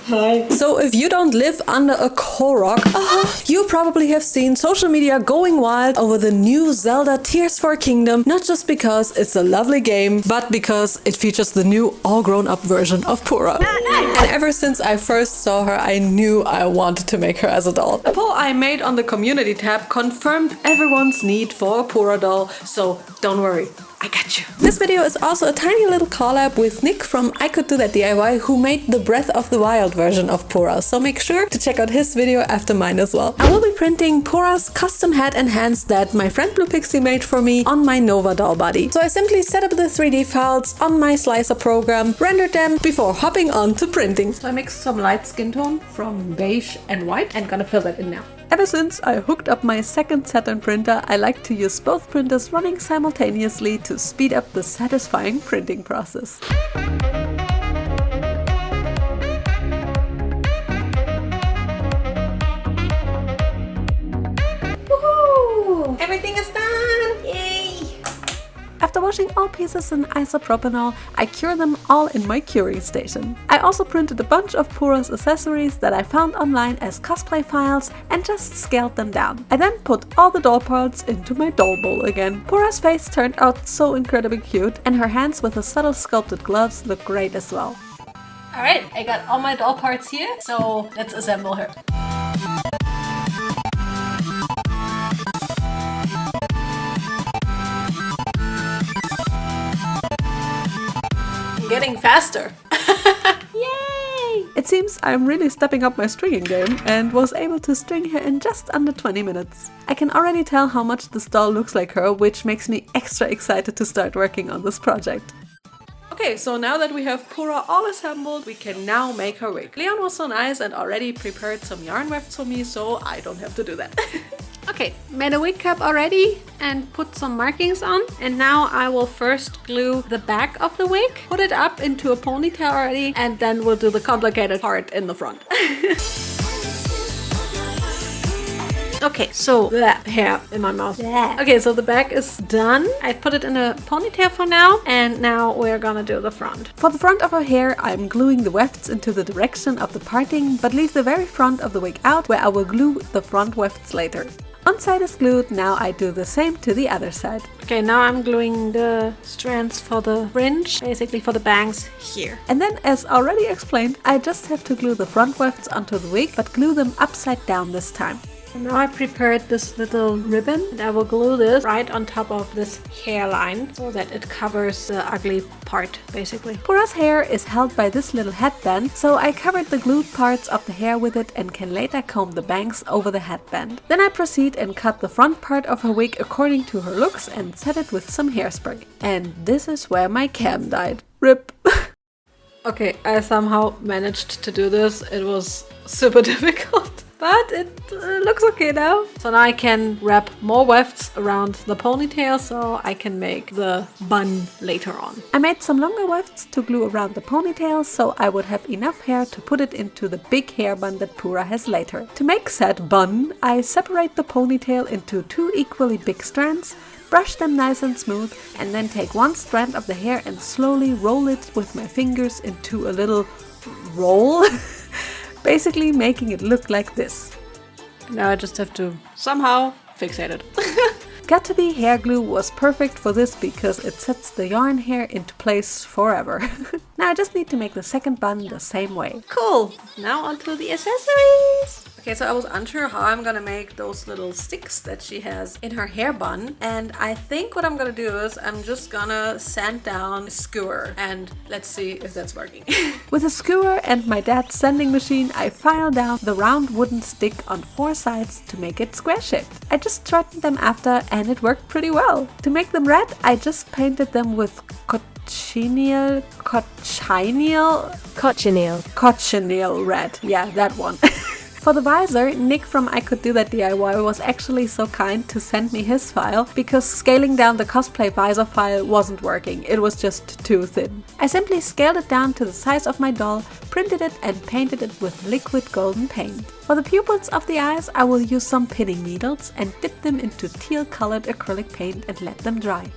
Hi. So if you don't live under a Korok, you probably have seen social media going wild over the new Zelda Tears for Kingdom, not just because it's a lovely game, but because it features the new all-grown-up version of Purah. And ever since I first saw her, I knew I wanted to make her as a doll. A poll I made on the community tab confirmed everyone's need for a Purah doll, so don't worry. I got you. This video is also a tiny little collab with Nick from I Could Do That DIY, who made the Breath of the Wild version of Purah, so make sure to check out his video after mine as well. I will be printing Purah's custom head and hands that my friend Blue Pixie made for me on my Nova doll body. So I simply set up the 3D files on my slicer program, rendered them before hopping on to printing. So I mixed some light skin tone from beige and white and gonna fill that in now. Ever since I hooked up my second Saturn printer, I like to use both printers running simultaneously to speed up the satisfying printing process. Woohoo! Everything is done! Yay! After washing all pieces in isopropanol, I cure them all in my curing station. I also printed a bunch of Purah's accessories that I found online as cosplay files and just scaled them down. I then put all the doll parts into my doll bowl again. Purah's face turned out so incredibly cute, and her hands with the subtle sculpted gloves look great as well. Alright, I got all my doll parts here, so let's assemble her. Getting faster. Yay! It seems I'm really stepping up my stringing game and was able to string her in just under 20 minutes. I can already tell how much this doll looks like her, which makes me extra excited to start working on this project. Okay, so now that we have Purah all assembled, we can now make her wig. Leon was so nice and already prepared some yarn wefts for me, so I don't have to do that. Okay, made a wig cap already and put some markings on. And now I will first glue the back of the wig, put it up into a ponytail already, and then we'll do the complicated part in the front. Okay, so hair in my mouth. Okay, so the back is done. I put it in a ponytail for now, and now we're gonna do the front. For the front of her hair, I'm gluing the wefts into the direction of the parting, but leave the very front of the wig out, where I will glue the front wefts later. One side is glued, now I do the same to the other side. Okay, now I'm gluing the strands for the fringe, basically for the bangs here. And then, as already explained, I just have to glue the front wefts onto the wig, but glue them upside down this time. And now I prepared this little ribbon, and I will glue this right on top of this hairline so that it covers the ugly part, basically. Purah's hair is held by this little headband, so I covered the glued parts of the hair with it and can later comb the bangs over the headband. Then I proceed and cut the front part of her wig according to her looks and set it with some hairspray. And this is where my cam died. RIP. Okay, I somehow managed to do this. It was super difficult. But it looks okay now. So now I can wrap more wefts around the ponytail so I can make the bun later on. I made some longer wefts to glue around the ponytail so I would have enough hair to put it into the big hair bun that Purah has later. To make said bun, I separate the ponytail into 2 equally big strands, brush them nice and smooth, and then take one strand of the hair and slowly roll it with my fingers into a little roll. Basically making it look like this. Now I just have to somehow fixate it. Got to Be hair glue was perfect for this because it sets the yarn hair into place forever. Now I just need to make the second bun the same way. Cool! Now onto the accessories! Okay, so I was unsure how I'm gonna make those little sticks that she has in her hair bun, and I think what I'm gonna do is I'm just gonna sand down a skewer, and let's see if that's working. With a skewer and my dad's sanding machine, I filed down the round wooden stick on 4 sides to make it square-shaped. I just straightened them after and it worked pretty well. To make them red, I just painted them with cochineal red. Yeah, that one. For the visor, Nick from I Could Do That DIY was actually so kind to send me his file because scaling down the cosplay visor file wasn't working, it was just too thin. I simply scaled it down to the size of my doll, printed it and painted it with liquid golden paint. For the pupils of the eyes, I will use some pinning needles and dip them into teal colored acrylic paint and let them dry.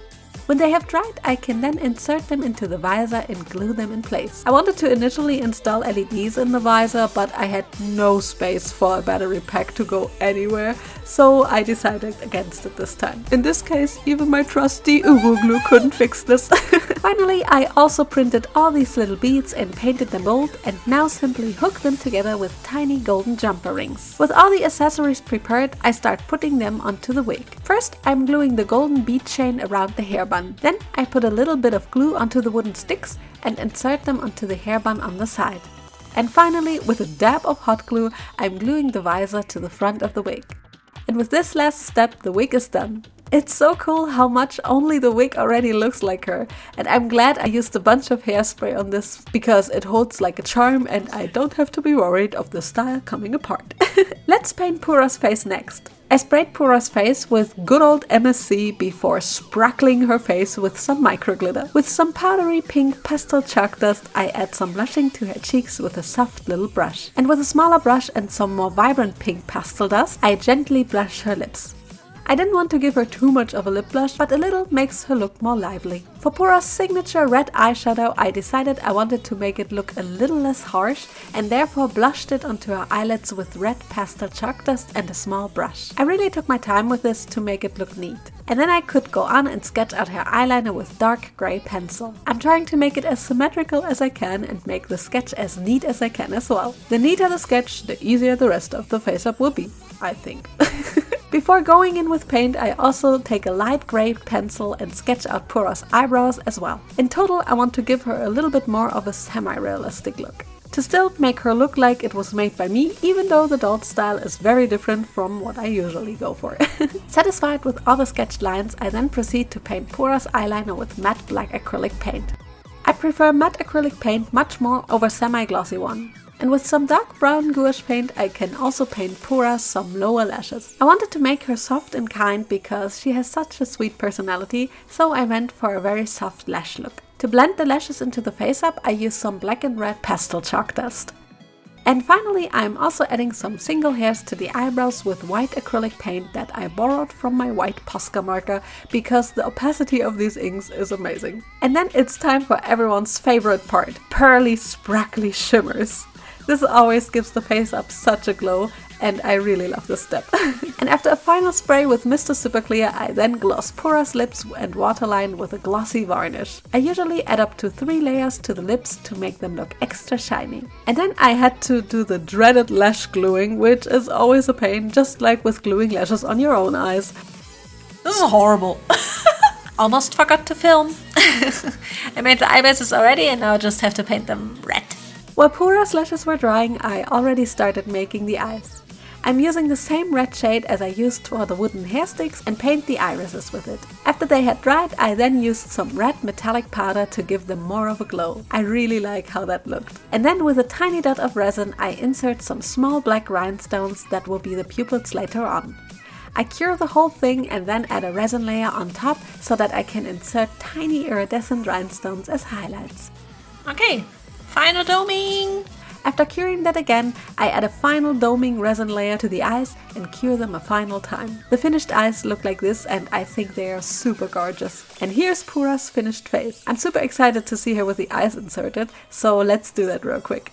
When they have dried, I can then insert them into the visor and glue them in place. I wanted to initially install LEDs in the visor, but I had no space for a battery pack to go anywhere, so I decided against it this time. In this case, even my trusty Uhu glue couldn't fix this. Finally, I also printed all these little beads and painted them gold, and now simply hook them together with tiny golden jumper rings. With all the accessories prepared, I start putting them onto the wig. First, I'm gluing the golden bead chain around the hairbun. Then I put a little bit of glue onto the wooden sticks and insert them onto the hairbun on the side. And finally, with a dab of hot glue, I'm gluing the visor to the front of the wig. And with this last step, the wig is done. It's so cool how much only the wig already looks like her, and I'm glad I used a bunch of hairspray on this because it holds like a charm and I don't have to be worried of the style coming apart. Let's paint Purah's face next. I sprayed Purah's face with good old MSC before sprackling her face with some micro glitter. With some powdery pink pastel chalk dust, I add some blushing to her cheeks with a soft little brush. And with a smaller brush and some more vibrant pink pastel dust, I gently blush her lips. I didn't want to give her too much of a lip blush, but a little makes her look more lively. For Purah's signature red eyeshadow, I decided I wanted to make it look a little less harsh and therefore blushed it onto her eyelids with red pastel chalk dust and a small brush. I really took my time with this to make it look neat. And then I could go on and sketch out her eyeliner with dark grey pencil. I'm trying to make it as symmetrical as I can and make the sketch as neat as I can as well. The neater the sketch, the easier the rest of the face up will be, I think. Before going in with paint, I also take a light grey pencil and sketch out Purah's eyebrows as well. In total, I want to give her a little bit more of a semi-realistic look. To still make her look like it was made by me, even though the doll style is very different from what I usually go for. Satisfied with all the sketched lines, I then proceed to paint Purah's eyeliner with matte black acrylic paint. I prefer matte acrylic paint much more over semi-glossy one. And with some dark brown gouache paint, I can also paint Purah some lower lashes. I wanted to make her soft and kind because she has such a sweet personality, so I went for a very soft lash look. To blend the lashes into the face up, I used some black and red pastel chalk dust. And finally, I'm also adding some single hairs to the eyebrows with white acrylic paint that I borrowed from my white Posca marker because the opacity of these inks is amazing. And then it's time for everyone's favorite part, pearly, sprackly shimmers. This always gives the face up such a glow, and I really love this step. And after a final spray with Mr. Super Clear, I then gloss Purah's lips and waterline with a glossy varnish. I usually add up to 3 layers to the lips to make them look extra shiny. And then I had to do the dreaded lash gluing, which is always a pain, just like with gluing lashes on your own eyes. This is horrible. Almost forgot to film. I made the eyelashes already and now I just have to paint them red. While Purah's lashes were drying, I already started making the eyes. I'm using the same red shade as I used for the wooden hair sticks and paint the irises with it. After they had dried, I then used some red metallic powder to give them more of a glow. I really like how that looked. And then with a tiny dot of resin, I insert some small black rhinestones that will be the pupils later on. I cure the whole thing and then add a resin layer on top so that I can insert tiny iridescent rhinestones as highlights. Okay. Final doming! After curing that again, I add a final doming resin layer to the eyes and cure them a final time. The finished eyes look like this and I think they are super gorgeous. And here's Purah's finished face. I'm super excited to see her with the eyes inserted, so let's do that real quick.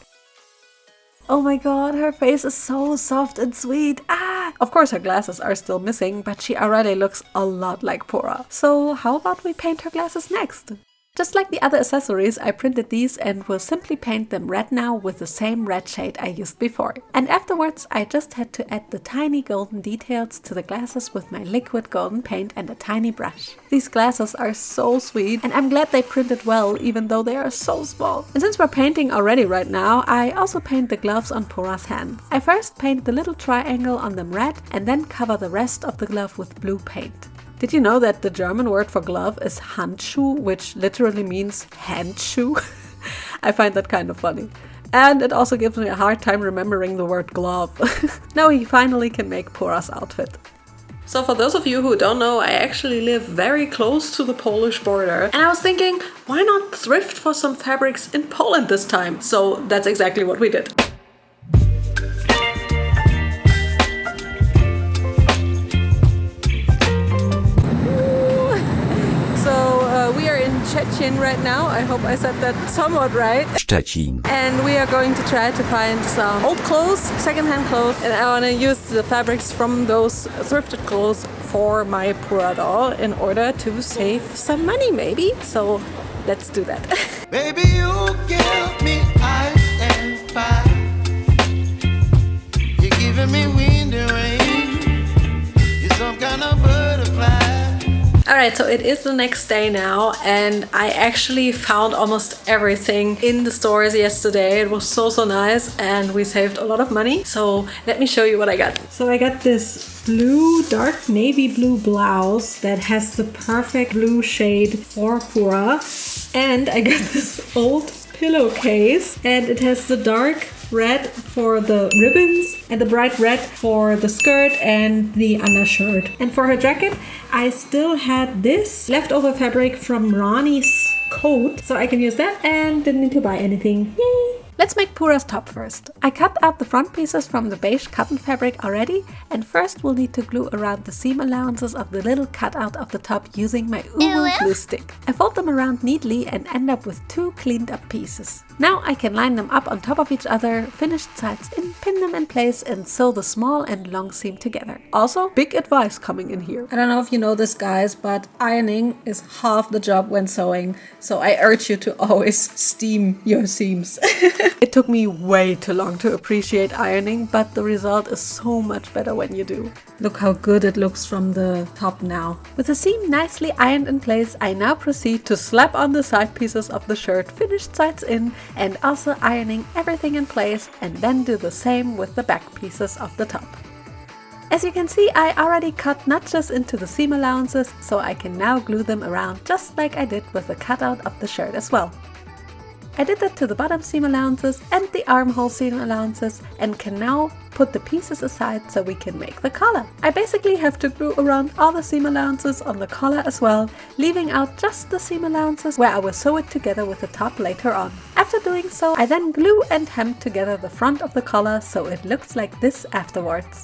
Oh my god, her face is so soft and sweet. Ah! Of course her glasses are still missing, but she already looks a lot like Purah. So how about we paint her glasses next? Just like the other accessories, I printed these and will simply paint them red now with the same red shade I used before. And afterwards I just had to add the tiny golden details to the glasses with my liquid golden paint and a tiny brush. These glasses are so sweet and I'm glad they printed well even though they are so small. And since we're painting already right now, I also paint the gloves on Purah's hands. I first paint the little triangle on them red and then cover the rest of the glove with blue paint. Did you know that the German word for glove is Handschuh, which literally means hand shoe? I find that kind of funny. And it also gives me a hard time remembering the word glove. Now we finally can make Purah's outfit. So for those of you who don't know, I actually live very close to the Polish border. And I was thinking, why not thrift for some fabrics in Poland this time? So that's exactly what we did. right now. I hope I said that somewhat right. Szczecin. And we are going to try to find some old clothes, secondhand clothes, and I want to use the fabrics from those thrifted clothes for my Purah doll in order to save some money maybe. So let's do that. Baby, you give me ice and fire. You're giving me wind and rain. You're some kind of butterfly. Alright, so it is the next day now, and I actually found almost everything in the stores yesterday. It was so nice, and we saved a lot of money. So let me show you what I got. So I got this blue, dark navy blue blouse that has the perfect blue shade for Purah. And I got this old pillowcase, and it has the dark red for the ribbons and the bright red for the skirt and the undershirt. And for her jacket, I still had this leftover fabric from Ronnie's coat, so I can use that and didn't need to buy anything. Yay! Let's make Purah's top first. I cut out the front pieces from the beige cotton fabric already, and first we'll need to glue around the seam allowances of the little cutout of the top using my Uwu glue stick. I fold them around neatly and end up with 2 cleaned up pieces. Now I can line them up on top of each other, finished sides in, pin them in place and sew the small and long seam together. Also, big advice coming in here. I don't know if you know this, guys, but ironing is half the job when sewing, so I urge you to always steam your seams. It took me way too long to appreciate ironing, but the result is so much better when you do. Look how good it looks from the top now. With the seam nicely ironed in place, I now proceed to slap on the side pieces of the shirt, finished sides in, and also ironing everything in place, and then do the same with the back pieces of the top. As you can see, I already cut notches into the seam allowances, so I can now glue them around just like I did with the cutout of the shirt as well. I did that to the bottom seam allowances and the armhole seam allowances, and can now put the pieces aside so we can make the collar. I basically have to glue around all the seam allowances on the collar as well, leaving out just the seam allowances where I will sew it together with the top later on. After doing so, I then glue and hem together the front of the collar so it looks like this afterwards.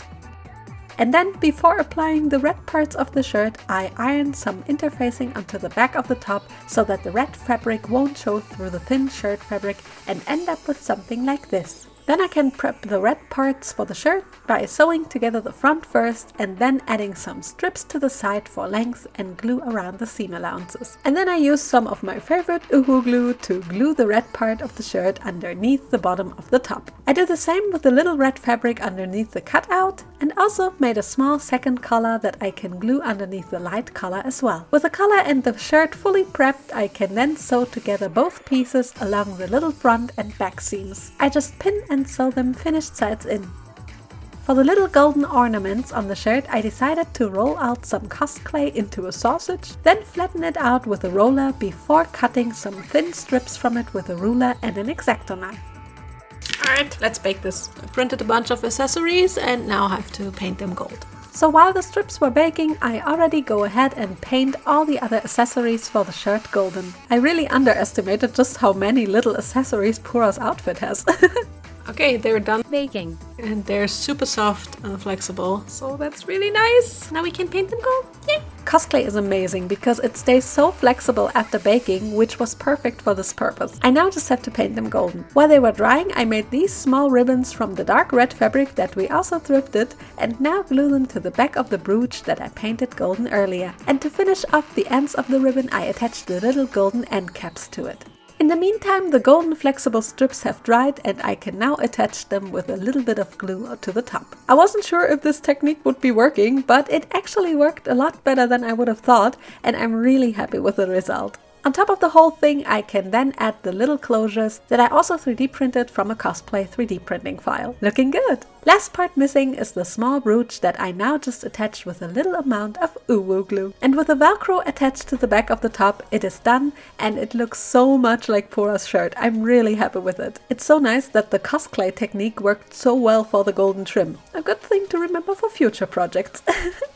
And then, before applying the red parts of the shirt, I iron some interfacing onto the back of the top so that the red fabric won't show through the thin shirt fabric and end up with something like this. Then I can prep the red parts for the shirt by sewing together the front first and then adding some strips to the side for length and glue around the seam allowances. And then I use some of my favorite Uhu glue to glue the red part of the shirt underneath the bottom of the top. I do the same with the little red fabric underneath the cutout, and also made a small second collar that I can glue underneath the light collar as well. With the collar and the shirt fully prepped, I can then sew together both pieces along the little front and back seams. I just pin and sew them finished sides in. For the little golden ornaments on the shirt, I decided to roll out some cosplay into a sausage, then flatten it out with a roller before cutting some thin strips from it with a ruler and an X-Acto knife. Alright, let's bake this. I printed a bunch of accessories and now have to paint them gold. So while the strips were baking, I already go ahead and paint all the other accessories for the shirt golden. I really underestimated just how many little accessories Purah's outfit has. Okay, they're done baking. And they're super soft and flexible, so that's really nice. Now we can paint them gold. Yay! Cosplay is amazing because it stays so flexible after baking, which was perfect for this purpose. I now just have to paint them golden. While they were drying, I made these small ribbons from the dark red fabric that we also thrifted, and now glue them to the back of the brooch that I painted golden earlier. And to finish off the ends of the ribbon, I attached the little golden end caps to it. In the meantime, the golden flexible strips have dried and I can now attach them with a little bit of glue to the top. I wasn't sure if this technique would be working, but it actually worked a lot better than I would have thought, and I'm really happy with the result. On top of the whole thing, I can then add the little closures that I also 3D printed from a cosplay 3D printing file. Looking good! Last part missing is the small brooch that I now just attached with a little amount of Uwu glue. And with the Velcro attached to the back of the top, it is done, and it looks so much like Purah's shirt. I'm really happy with it. It's so nice that the cosplay technique worked so well for the golden trim. A good thing to remember for future projects.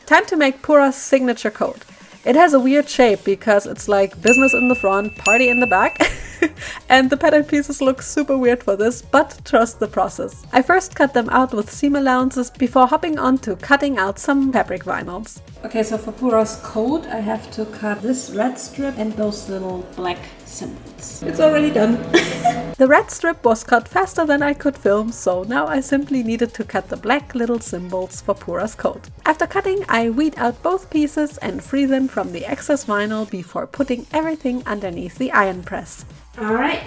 Time to make Purah's signature coat. It has a weird shape because it's like business in the front, party in the back. And the pattern pieces look super weird for this, but trust the process. I first cut them out with seam allowances before hopping on to cutting out some fabric vinyls. Okay, so for Purah's coat, I have to cut this red strip and those little black symbols. It's already done. The red strip was cut faster than I could film, so now I simply needed to cut the black little symbols for Purah's coat. After cutting, I weed out both pieces and free them from the excess vinyl before putting everything underneath the iron press. Alright,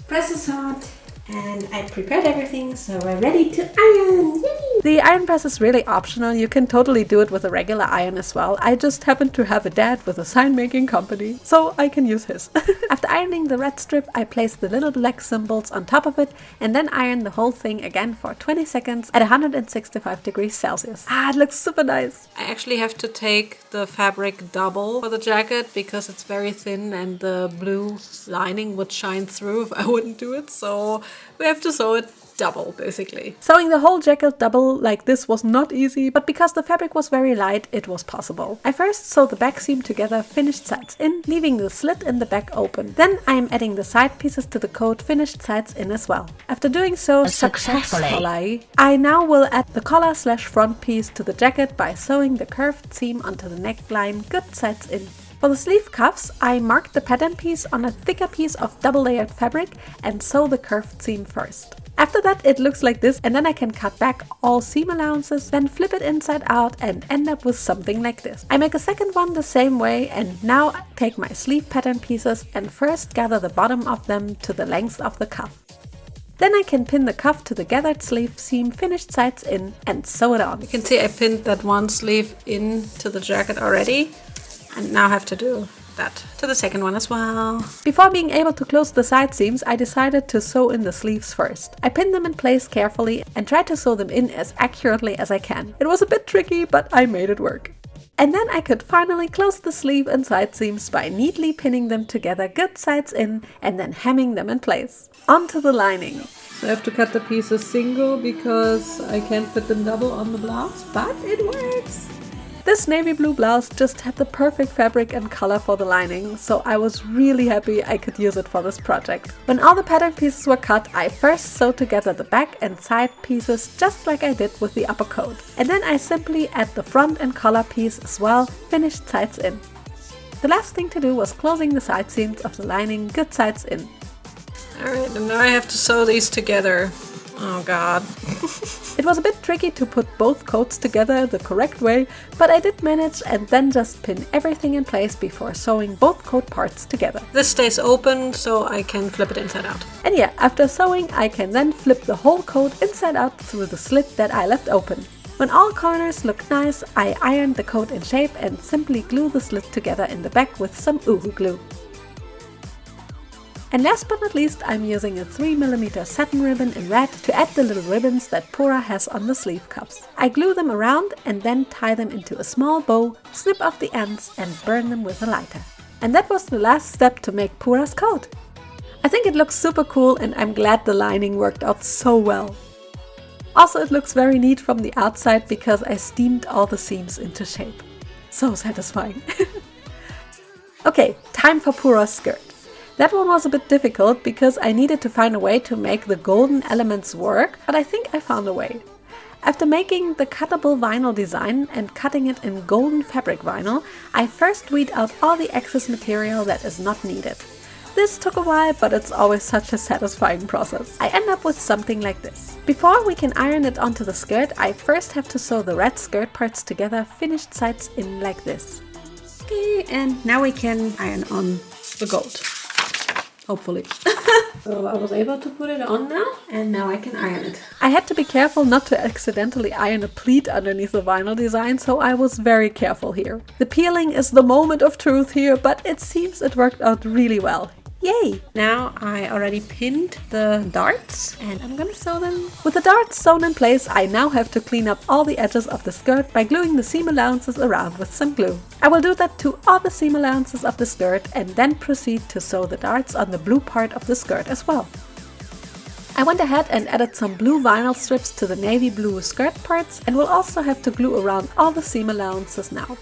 press is hot and I prepared everything, so we're ready to iron! Yay! The iron press is really optional. You can totally do it with a regular iron as well. I just happen to have a dad with a sign making company, so I can use his. After ironing the red strip, I placed the little black symbols on top of it and then ironed the whole thing again for 20 seconds at 165 degrees Celsius. Ah, it looks super nice! I actually have to take the fabric double for the jacket because it's very thin and the blue lining would shine through if I wouldn't do it, so we have to sew it double, basically. Sewing the whole jacket double like this was not easy, but because the fabric was very light, it was possible. I first sewed the back seam together, finished sides in, leaving the slit in the back open. Then I am adding the side pieces to the coat, finished sides in as well. After doing so successfully, I now will add the collar/front piece to the jacket by sewing the curved seam onto the neckline, good sides in. For the sleeve cuffs, I marked the pattern piece on a thicker piece of double-layered fabric and sew the curved seam first. After that it looks like this, and then I can cut back all seam allowances, then flip it inside out and end up with something like this. I make a second one the same way and now take my sleeve pattern pieces and first gather the bottom of them to the length of the cuff. Then I can pin the cuff to the gathered sleeve seam, finished sides in, and sew it on. You can see I pinned that one sleeve into the jacket already. And now have to do that to the second one as well. Before being able to close the side seams, I decided to sew in the sleeves first. I pinned them in place carefully and tried to sew them in as accurately as I can. It was a bit tricky, but I made it work. And then I could finally close the sleeve and side seams by neatly pinning them together, good sides in, and then hemming them in place. Onto the lining. So I have to cut the pieces single because I can't fit them double on the blouse, but it works! This navy blue blouse just had the perfect fabric and color for the lining, so I was really happy I could use it for this project. When all the pattern pieces were cut, I first sewed together the back and side pieces just like I did with the upper coat. And then I simply add the front and collar piece as well, finished sides in. The last thing to do was closing the side seams of the lining, good sides in. Alright, and now I have to sew these together. Oh god. It was a bit tricky to put both coats together the correct way, but I did manage and then just pin everything in place before sewing both coat parts together. This stays open so I can flip it inside out. And yeah, after sewing I can then flip the whole coat inside out through the slit that I left open. When all corners look nice, I iron the coat in shape and simply glue the slit together in the back with some Uhu glue. And last but not least, I'm using a 3mm satin ribbon in red to add the little ribbons that Purah has on the sleeve cuffs. I glue them around and then tie them into a small bow, snip off the ends and burn them with a lighter. And that was the last step to make Purah's coat. I think it looks super cool and I'm glad the lining worked out so well. Also, it looks very neat from the outside because I steamed all the seams into shape. So satisfying. Okay, time for Purah's skirt. That one was a bit difficult because I needed to find a way to make the golden elements work, but I think I found a way. After making the cuttable vinyl design and cutting it in golden fabric vinyl, I first weed out all the excess material that is not needed. This took a while, but it's always such a satisfying process. I end up with something like this. Before we can iron it onto the skirt, I first have to sew the red skirt parts together, finished sides in like this. Okay, and now we can iron on the gold. Hopefully. So I was able to put it on now, and now I can iron it. I had to be careful not to accidentally iron a pleat underneath the vinyl design, so I was very careful here. The peeling is the moment of truth here, but it seems it worked out really well. Yay! Now I already pinned the darts and I'm gonna sew them. With the darts sewn in place, I now have to clean up all the edges of the skirt by gluing the seam allowances around with some glue. I will do that to all the seam allowances of the skirt and then proceed to sew the darts on the blue part of the skirt as well. I went ahead and added some blue vinyl strips to the navy blue skirt parts and will also have to glue around all the seam allowances now.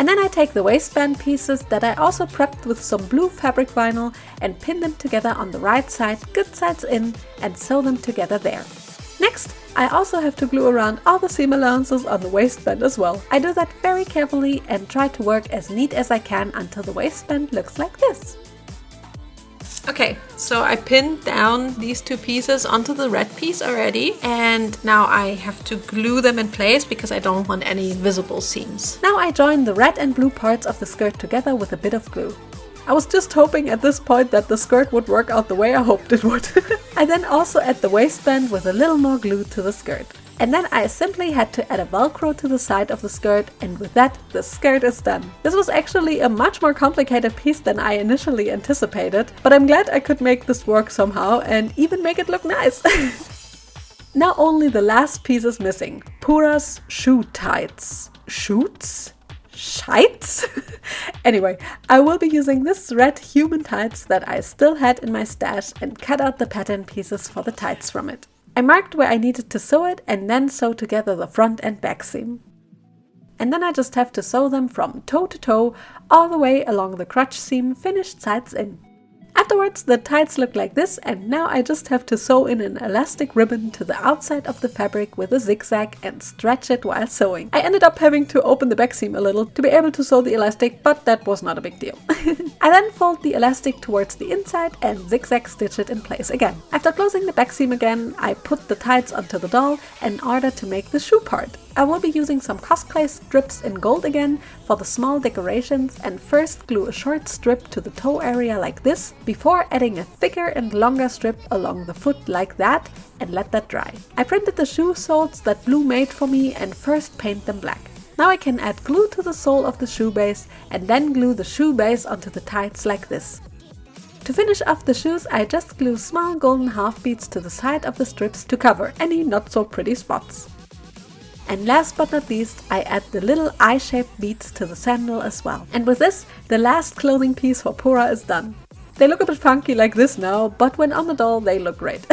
And then I take the waistband pieces that I also prepped with some blue fabric vinyl and pin them together on the right side, good sides in, and sew them together there. Next, I also have to glue around all the seam allowances on the waistband as well. I do that very carefully and try to work as neat as I can until the waistband looks like this. Okay, so I pinned down these two pieces onto the red piece already, and now I have to glue them in place because I don't want any visible seams. Now I join the red and blue parts of the skirt together with a bit of glue. I was just hoping at this point that the skirt would work out the way I hoped it would. I then also add the waistband with a little more glue to the skirt. And then I simply had to add a velcro to the side of the skirt, and with that the skirt is done. This was actually a much more complicated piece than I initially anticipated, but I'm glad I could make this work somehow and even make it look nice. Now only the last piece is missing. Purah's shoe tights. Shoots? Shites? Anyway, I will be using this red human tights that I still had in my stash and cut out the pattern pieces for the tights from it. I marked where I needed to sew it and then sew together the front and back seam. And then I just have to sew them from toe to toe all the way along the crotch seam, finished sides in. Afterwards the tights look like this, and now I just have to sew in an elastic ribbon to the outside of the fabric with a zigzag and stretch it while sewing. I ended up having to open the back seam a little to be able to sew the elastic, but that was not a big deal. I then fold the elastic towards the inside and zigzag stitch it in place again. After closing the back seam again, I put the tights onto the doll in order to make the shoe part. I will be using some cosplay strips in gold again for the small decorations, and first glue a short strip to the toe area like this, before adding a thicker and longer strip along the foot like that, and let that dry. I printed the shoe soles that Blue made for me and first paint them black. Now I can add glue to the sole of the shoe base and then glue the shoe base onto the tights like this. To finish off the shoes, I just glue small golden half beads to the side of the strips to cover any not so pretty spots. And last but not least, I add the little eye-shaped beads to the sandal as well. And with this, the last clothing piece for Purah is done. They look a bit funky like this now, but when on the doll they look great.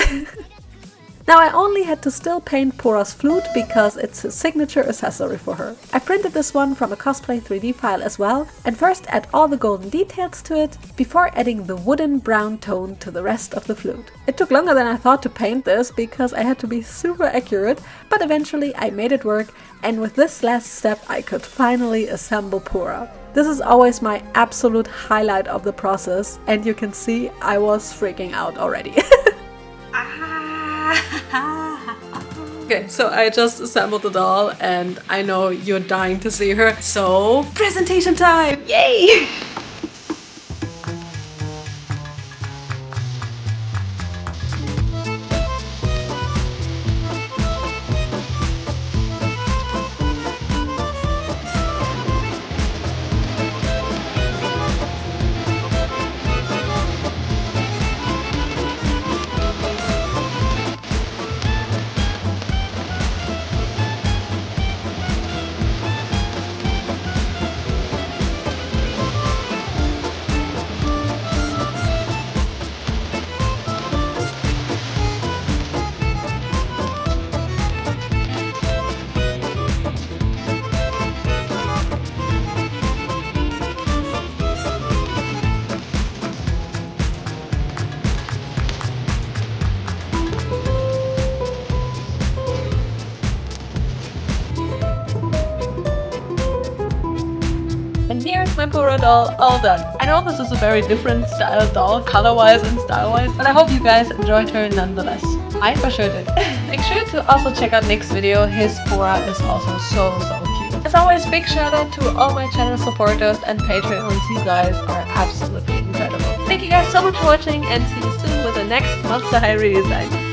Now I only had to still paint Purah's flute because it's a signature accessory for her. I printed this one from a cosplay 3D file as well, and first add all the golden details to it before adding the wooden brown tone to the rest of the flute. It took longer than I thought to paint this because I had to be super accurate, but eventually I made it work, and with this last step I could finally assemble Purah. This is always my absolute highlight of the process, and you can see I was freaking out already. Okay, so I just assembled the doll and I know you're dying to see her, so presentation time! Yay! And here's my Purah doll all done. I know this is a very different style doll, color-wise and style-wise, but I hope you guys enjoyed her nonetheless. I for sure did. Make sure to also check out Nick's video. His Purah is also so cute. As always, big shout out to all my channel supporters and Patreons. You guys are absolutely incredible. Thank you guys so much for watching, and see you soon with the next Monster High redesign.